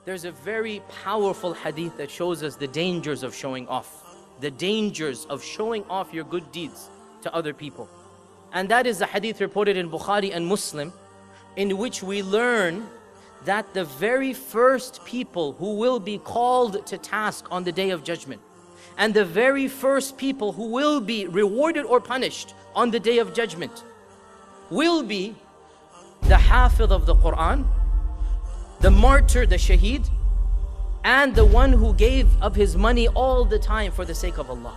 There's a very powerful hadith that shows us the dangers of showing off. The dangers of showing off your good deeds to other people. And that is the hadith reported in Bukhari and Muslim, in which we learn that the very first people who will be called to task on the Day of Judgment, and the very first people who will be rewarded or punished on the Day of Judgment, will be the Hafidh of the Quran, the martyr, the shaheed, and the one who gave of his money all the time for the sake of Allah.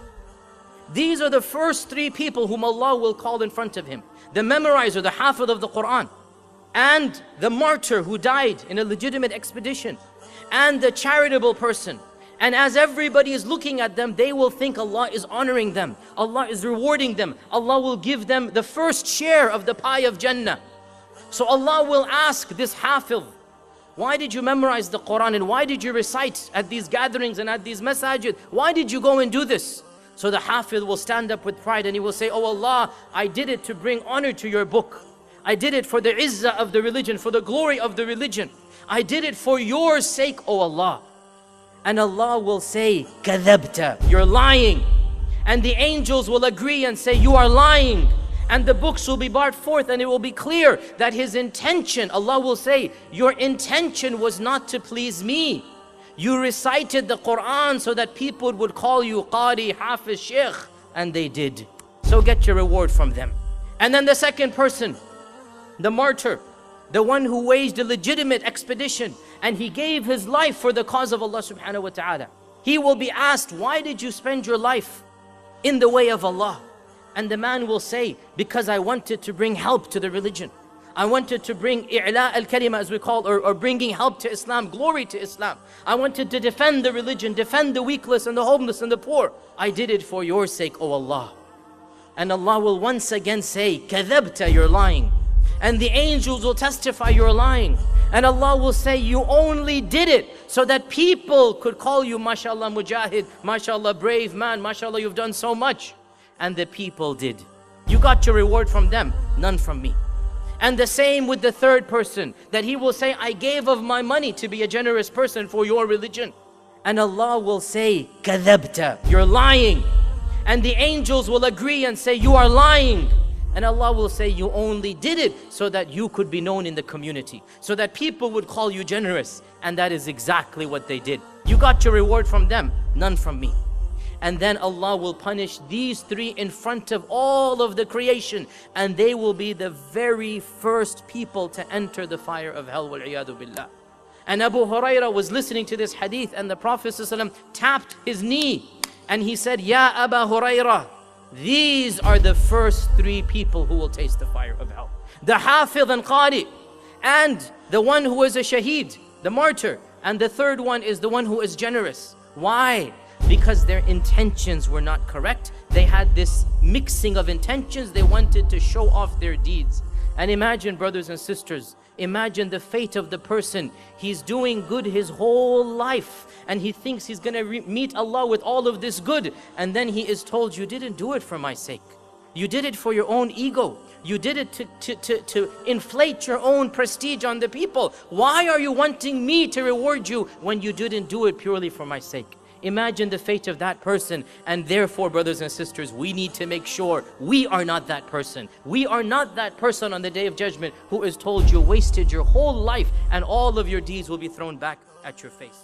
These are the first three people whom Allah will call in front of Him. The memorizer, the Hafidh of the Quran, and the martyr who died in a legitimate expedition, and the charitable person. And as everybody is looking at them, they will think Allah is honoring them, Allah is rewarding them, Allah will give them the first share of the pie of Jannah. So Allah will ask this Hafidh, why did you memorize the Quran, and why did you recite at these gatherings and at these masajid? Why did you go and do this? So the Hafidh will stand up with pride and he will say, oh Allah, I did it to bring honor to your book. I did it for the izzah of the religion, for the glory of the religion. I did it for your sake, oh Allah. And Allah will say, kadhabta, you're lying. And the angels will agree and say, you are lying. And the books will be brought forth and it will be clear that his intention, Allah will say, your intention was not to please me. You recited the Quran so that people would call you Qari, Hafiz, Sheikh, and they did. So get your reward from them. And then the second person, the martyr, the one who waged a legitimate expedition and he gave his life for the cause of Allah subhanahu wa ta'ala. He will be asked, why did you spend your life in the way of Allah? And the man will say, because I wanted to bring help to the religion. I wanted to bring i'la al-kalima, as we call, or bringing help to Islam, glory to Islam. I wanted to defend the religion, defend the weakless and the homeless and the poor. I did it for your sake, O Allah. And Allah will once again say, kadhabta, you're lying. And the angels will testify, you're lying. And Allah will say, you only did it so that people could call you, mashallah, mujahid, mashallah, brave man, mashallah, you've done so much. And the people did. You got your reward from them, none from me. And the same with the third person, that he will say, I gave of my money to be a generous person for your religion. And Allah will say, kadhabta, you're lying. And the angels will agree and say, you are lying. And Allah will say, you only did it so that you could be known in the community, so that people would call you generous. And that is exactly what they did. You got your reward from them, none from me. And then Allah will punish these three in front of all of the creation, and they will be the very first people to enter the fire of hell, wal-iyadu billah. And Abu Hurairah was listening to this hadith, and the Prophet ﷺ tapped his knee and he said, Ya Abu Hurairah, these are the first three people who will taste the fire of hell. The Hafidh and Qari, and the one who is a shaheed, the martyr, and the third one is the one who is generous. Why? Because their intentions were not correct. They had this mixing of intentions. They wanted to show off their deeds. And imagine, brothers and sisters, imagine the fate of the person. He's doing good his whole life and he thinks he's gonna meet Allah with all of this good, and then he is told, you didn't do it for my sake. You did it for your own ego. You did it to inflate your own prestige on the people. Why are you wanting me to reward you when you didn't do it purely for my sake? Imagine the fate of that person. And therefore, brothers and sisters, we need to make sure we are not that person. We are not that person on the Day of Judgment who is told you wasted your whole life and all of your deeds will be thrown back at your face.